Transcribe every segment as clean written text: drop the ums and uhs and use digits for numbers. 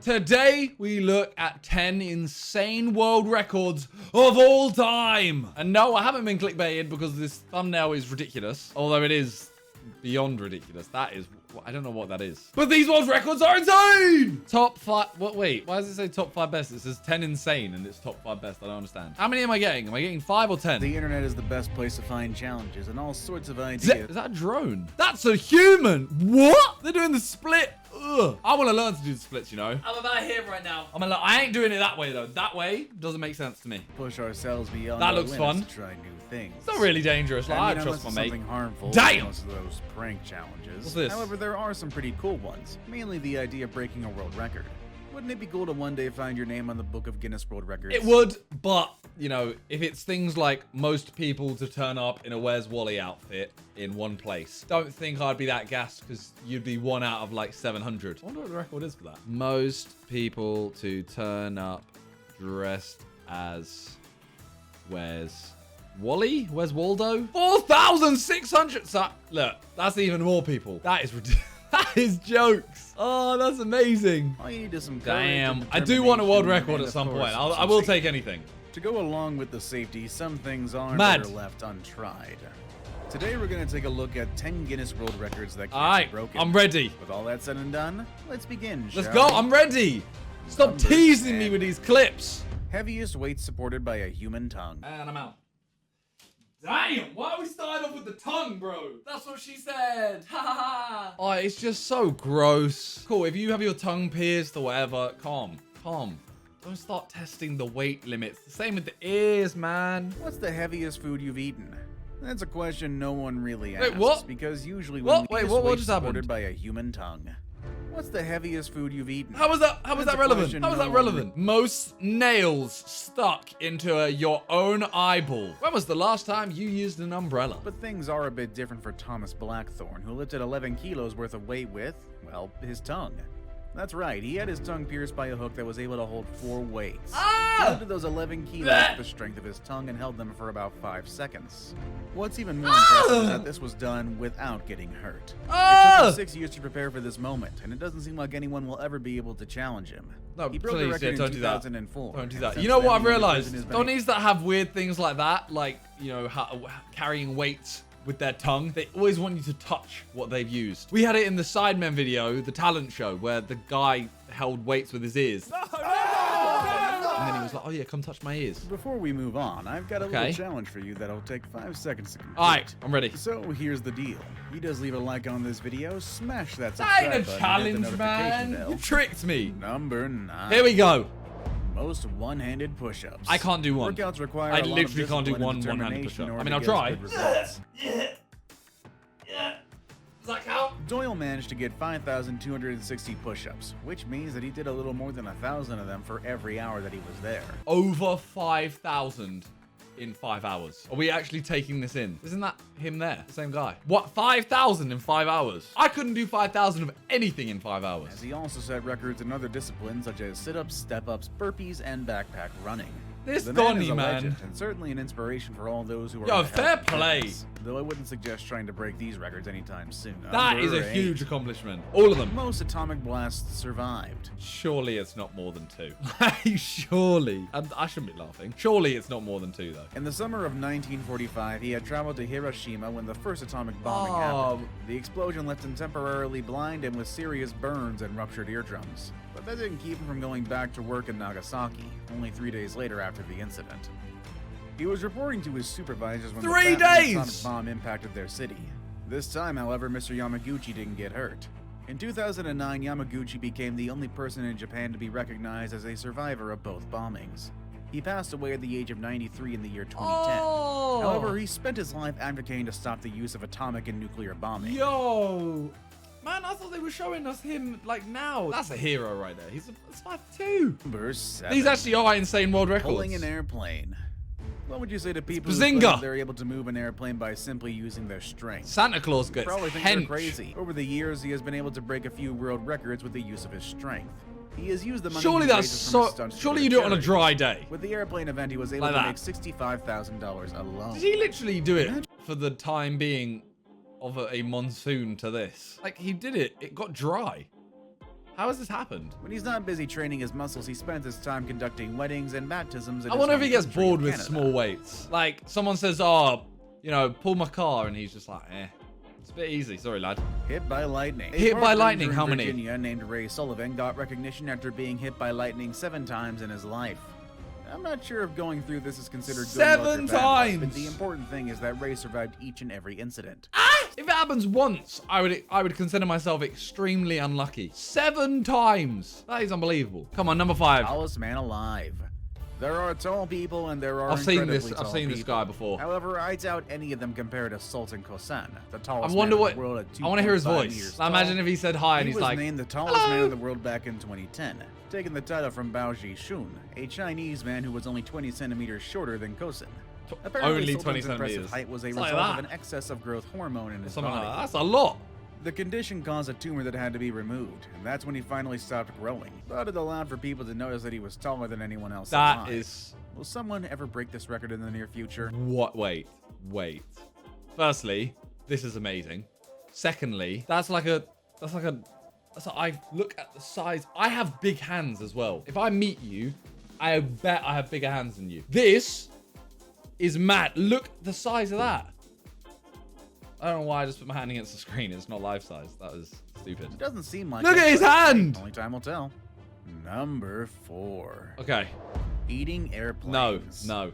Today, we look at 10 insane world records of all time. And no, I haven't been clickbaited because this thumbnail is ridiculous. Although it is beyond ridiculous. That is, I don't know what that is. But these world records are insane! Top 5, wait, why does it say top 5 best? It says 10 insane and it's top 5 best. I don't understand. How many am I getting? Am I getting 5 or 10? The internet is the best place to find challenges and all sorts of ideas. Is that a drone? That's a human. What? They're doing the split. Ugh. I want to learn to do the splits, you know. I'm about here right now. I ain't doing it that way though. That way doesn't make sense to me. Push ourselves beyond that our looks limits fun. To try new things. It's not really dangerous. Like, I trust my mate. Something harmful. Damn. Most of those prank challenges. What's this? However, there are some pretty cool ones. Mainly the idea of breaking a world record. Wouldn't it be cool to one day find your name on the Book of Guinness World Records? It would, but, you know, if it's things like most people to turn up in a Where's Wally outfit in one place, don't think I'd be that gassed because you'd be 1 out of like 700. I wonder what the record is for that. Most people to turn up dressed as Where's Wally? Where's Waldo? 4,600! So, look, that's even more people. That is ridiculous. That is jokes. Oh, that's amazing. All you need is some damn. I do want a world record at some point. I will take anything. To go along with the safety, some things are Mad. better left untried. Today we're going to take a look at 10 Guinness World Records that can't be broken. I'm ready. With all that said and done, let's begin. Let's go. I'm ready. Stop Number teasing 10. me with these clips. Heaviest weight supported by a human tongue. And I'm out. Damn, why are we starting off with the tongue, bro? That's what she said. Ha ha ha. Oh, it's just so gross. Cool, if you have your tongue pierced or whatever, calm. Don't start testing the weight limits. The same with the ears, man. What's the heaviest food you've eaten? That's a question no one really asks. Wait, what? Because usually What? when What just supported happened? by a human tongue. What's the heaviest food you've eaten? How was that relevant? How was that no relevant? Most nails stuck into your own eyeball. When was the last time you used an umbrella? But things are a bit different for Thomas Blackthorne, who lifted 11 kilos worth of weight with, well, his tongue. That's right, he had his tongue pierced by a hook that was able to hold 4 weights. He lifted those 11 kilos with the strength of his tongue and held them for about 5 seconds. What's even more impressive is that this was done without getting hurt. It took him 6 years to prepare for this moment, and it doesn't seem like anyone will ever be able to challenge him. No, He broke the record in don't do that. 2004. Don't do that. and You know since what then, I've the only realized? person who's been Donnies that have weird things like that, like, you know, carrying weights with their tongue, they always want you to touch what they've used. We had it in the Sidemen video, the talent show, where the guy held weights with his ears. And then he was like, oh yeah, come touch my ears. Before we move on, I've got a little challenge for you that'll take 5 seconds to complete. Alright, I'm ready. So here's the deal. You just leave a like on this video, smash that That subscribe ain't a button, challenge, hit the notification man. bell. You tricked me. Number 9. Here we go. Most one-handed push-ups. I can't do one. Workouts require I a lot of literally can't do discipline and one one-handed determination push-up. in order I mean, to I'll get try. good results. Does that count? Doyle managed to get 5,260 push-ups, which means that he did a little more than 1,000 of them for every hour that he was there. Over 5,000 in 5 hours. Are we actually taking this in? Isn't that him there? The same guy. What? 5,000 in 5 hours? I couldn't do 5,000 of anything in 5 hours. As he also set records in other disciplines such as sit-ups, step-ups, burpees, and backpack running. This The man Donnie, is a man. legend, and certainly an inspiration for all those who are Yo, into fair health and play. fitness, though I wouldn't suggest trying to break these records anytime soon. That is Number a 8. huge accomplishment. All of them. Most atomic blasts survived. Surely it's not more than 2. Surely. I shouldn't be laughing. Surely it's not more than 2, though. In the summer of 1945, he had traveled to Hiroshima when the first atomic bombing happened. The explosion left him temporarily blind and with serious burns and ruptured eardrums. But that didn't keep him from going back to work in Nagasaki, only 3 days later after the incident. He was reporting to his supervisors when 3 the fast days! atomic bomb impacted their city. This time, however, Mr. Yamaguchi didn't get hurt. In 2009, Yamaguchi became the only person in Japan to be recognized as a survivor of both bombings. He passed away at the age of 93 in the year 2010. Oh. However, he spent his life advocating to stop the use of atomic and nuclear bombing. Yo. Man, I thought they were showing us him, like, now. That's a hero right there. He's 5'2". Number 7. These actually are insane world records. Pulling an airplane. What would you say to people who Bazinga! claim they're able to move an airplane by simply using their strength? Santa Claus gets Probably think they're hench. crazy. Over the years, he has been able to break a few world records with the use of his strength. He has used the money Surely he that's raises from his so. stunts to Surely go you to do it on a charity. dry day. With the airplane event, he was able Like to that. make $65,000 alone. Did he literally do it for the time being of a monsoon to this? Like, he did it. It got dry. How has this happened? When he's not busy training his muscles, he spends his time conducting weddings and baptisms in I his wonder if home he gets country bored of with Canada. small weights. Like, someone says, oh, you know, pull my car, and he's just like, eh. It's a bit easy. Sorry, lad. Hit by lightning. Hit A by park lightning, ranger how in many? Virginia named Ray Sullivan got recognition after being hit by lightning 7 times in his life. I'm not sure if going through this is considered good luck or 7 bad luck, times! but the important thing is that Ray survived each and every incident. If it happens once, I would consider myself extremely unlucky. 7 times. That is unbelievable. Come on, number 5. Tallest man alive. There are tall people and there are I've seen this. incredibly I've tall seen this people. guy before. However, I doubt any of them compare to Sultan Kosan, the tallest I wonder man what. in the world at I want to hear his 2.5 voice. meters I imagine tall. if he said hi and He he's was like, named the tallest "Hello." man in the world back in 2010, taking the title from Bao Jishun, a Chinese man who was only 20 centimeters shorter than Kosan. Apparently, Only Sultan's 20 impressive centimeters. height was a It's like result of that. an excess of growth hormone in his Something like body. that. That's a lot. The condition caused a tumor that had to be removed, and that's when he finally stopped growing. But it allowed for people to notice that he was taller than anyone else That alive. is. Will someone ever break this record in the near future? What? Wait. Firstly, this is amazing. Secondly, I look at the size. I have big hands as well. If I meet you, I bet I have bigger hands than you. This is mad. Look the size of that. I don't know why I just put my hand against the screen. It's not life size. That was stupid. It doesn't seem like Look it, at his but hand! only time will tell. Number 4. Okay. Eating airplanes. No.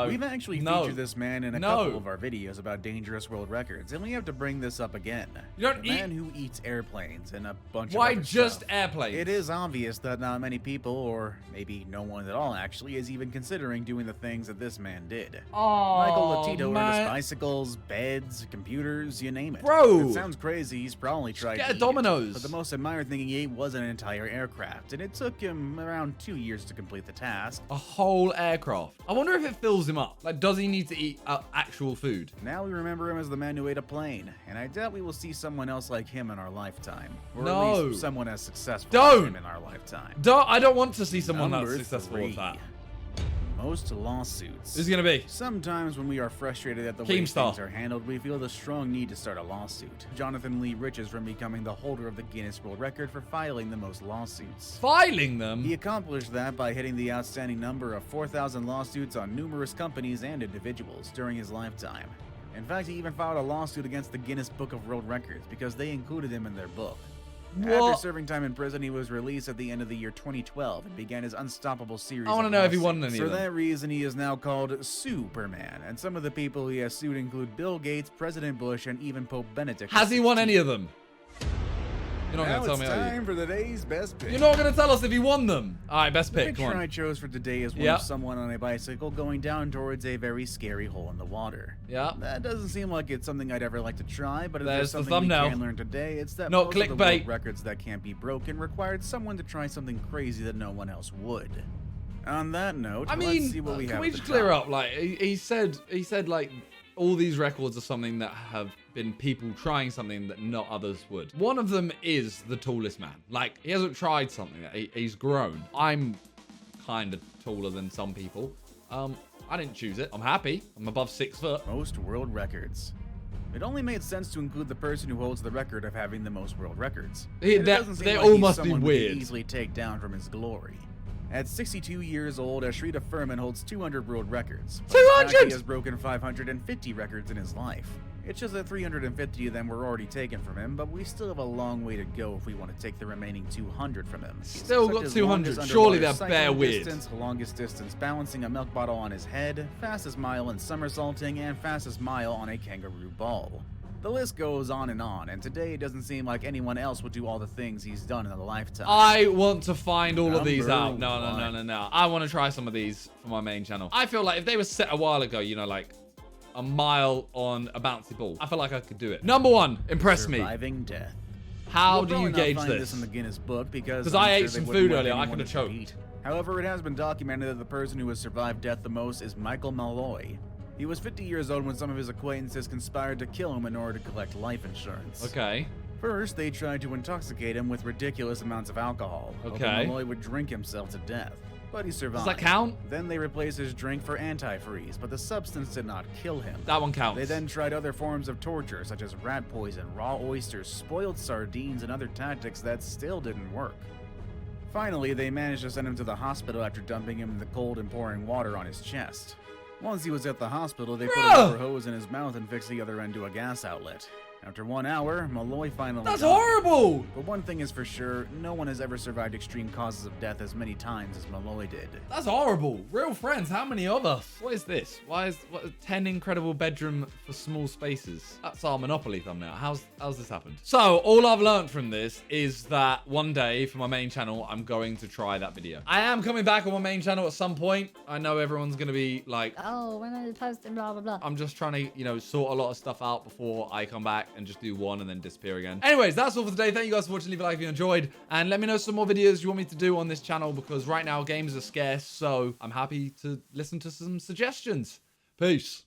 We've actually No. featured this man in a No. couple of our videos about dangerous world records, and we have to bring this up again. You don't the man who eats airplanes and a bunch Why of other just stuff. airplanes? It is obvious that not many people, or maybe no one at all actually, is even considering doing the things that this man did. Oh, Michael Latito earned us man. bicycles, beds, computers, you name it. Bro. It sounds crazy, he's probably tried get to a eat it, Domino's. but the most admired thing he ate was an entire aircraft, and it took him around 2 years to complete the task. A whole aircraft. I wonder if it fills him up. Like, does he need to eat actual food? Now we remember him as the man who ate a plane, and I doubt we will see someone else like him in our lifetime. Or No. at least someone as successful Don't. as him in our lifetime. I don't want to see someone Number that's successful 3. with that. Most lawsuits. Who's it gonna be? Sometimes when we are frustrated at the way Keemstar. things are handled, we feel the strong need to start a lawsuit. Jonathan Lee Riches from becoming the holder of the Guinness World Record for filing the most lawsuits. Filing them? He accomplished that by hitting the outstanding number of 4,000 lawsuits on numerous companies and individuals during his lifetime. In fact, he even filed a lawsuit against the Guinness Book of World Records because they included him in their book. After What? serving time in prison, he was released at the end of the year 2012 and began his unstoppable series. I want to of know if he won lawsuits. any of For them. that reason, he is now called Superman, and some of the people he has sued include Bill Gates, President Bush, and even Pope Benedict. Has he won any of them? You're not Now gonna tell it's me, are you? time for today's best pick. You're not gonna tell us if he won them. All right, best The pick. picture Come I on. chose for today is one Yep. of someone on a bicycle going down towards a very scary hole in the water. Yeah. That doesn't seem like it's something I'd ever like to try, but if There's there's the something we thumbnail. can learn today, it's that No most of the world clickbait. records that can't be broken required someone to try something crazy that no one else would. On that note, I mean, let's see what we can have we at the just clear top. up? Like, he said like all these records are something that have been people trying something that not others would. One of them is the tallest man. Like, he hasn't tried something that he's grown. I'm kind of taller than some people. I didn't choose it. I'm happy. I'm above 6 foot. Most world records. It only made sense to include the person who holds the record of having the most world records. They And it doesn't seem they like all he's must be someone we could weird. easily take down from his glory. At 62 years old, Ashrita Furman holds 200 world records. But in fact, 200? He has broken 550 records in his life. It's just that 350 of them were already taken from him, but we still have a long way to go if we want to take the remaining 200 from him. Still Such got as 200. longest Surely underwater they're bare cycling weird. distance, longest distance balancing a milk bottle on his head, fastest mile in somersaulting, and fastest mile on a kangaroo ball. The list goes on, and today it doesn't seem like anyone else would do all the things he's done in a lifetime. I want to find all of these out. Number No. I want to try some of these for my main channel. I feel like if they were set a while ago, you know, like a mile on a bouncy ball, I feel like I could do it. Number 1, impress me. Surviving death. How You'll do you probably not gauge find this? in the Guinness book because 'Cause I'm I ate sure they some wouldn't food want earlier, I anyone coulda to choked. compete. However, it has been documented that the person who has survived death the most is Michael Malloy. He was 50 years old when some of his acquaintances conspired to kill him in order to collect life insurance. Okay. First, they tried to intoxicate him with ridiculous amounts of alcohol. hoping Okay. Malloy would drink himself to death. but he survived. Does that count? Then they replaced his drink for antifreeze, but the substance did not kill him. That one counts. They then tried other forms of torture, such as rat poison, raw oysters, spoiled sardines, and other tactics that still didn't work. Finally, they managed to send him to the hospital after dumping him in the cold and pouring water on his chest. Once he was at the hospital, they put a rubber hose in his mouth and fixed the other end to a gas outlet. After 1 hour, Malloy finally That's died. horrible! But one thing is for sure, no one has ever survived extreme causes of death as many times as Malloy did. That's horrible. Real friends, how many of us? What is this? Why is 10 incredible bedroom for small spaces? That's our Monopoly thumbnail. How's this happened? So, all I've learned from this is that one day for my main channel, I'm going to try that video. I am coming back on my main channel at some point. I know everyone's going to be like, oh, when are you posting, blah, blah, blah. I'm just trying to, sort a lot of stuff out before I come back and just do one and then disappear again. Anyways, that's all for today. Thank you guys for watching. Leave a like if you enjoyed. And let me know some more videos you want me to do on this channel because right now games are scarce. So I'm happy to listen to some suggestions. Peace.